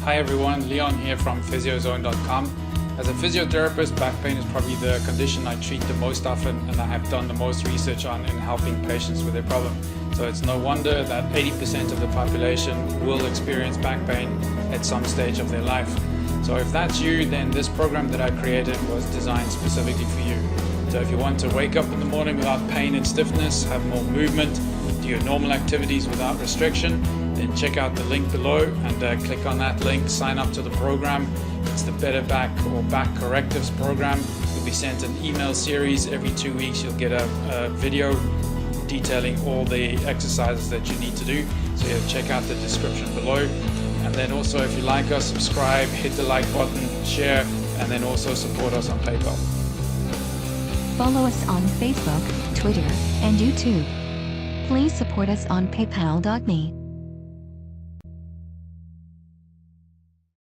Hi everyone, Leon here from physiozone.com. As a physiotherapist, back pain is probably the condition I treat the most often and I have done the most research on in helping patients with their problem. So it's no wonder that 80% of the population will experience back pain at some stage of their life. So if that's you, then this program that I created was designed specifically for you. So if you want to wake up in the morning without pain and stiffness, have more movement, do your normal activities without restriction, then check out the link below and click on that link, sign up to the program. It's the Better Back or Back Correctives program. You'll be sent an email series every 2 weeks. You'll get a video detailing all the exercises that you need to do. So check out the description below. And then also if you like us, subscribe, hit the like button, share, and then also support us on PayPal. Follow us on Facebook, Twitter, and YouTube. Please support us on paypal.me.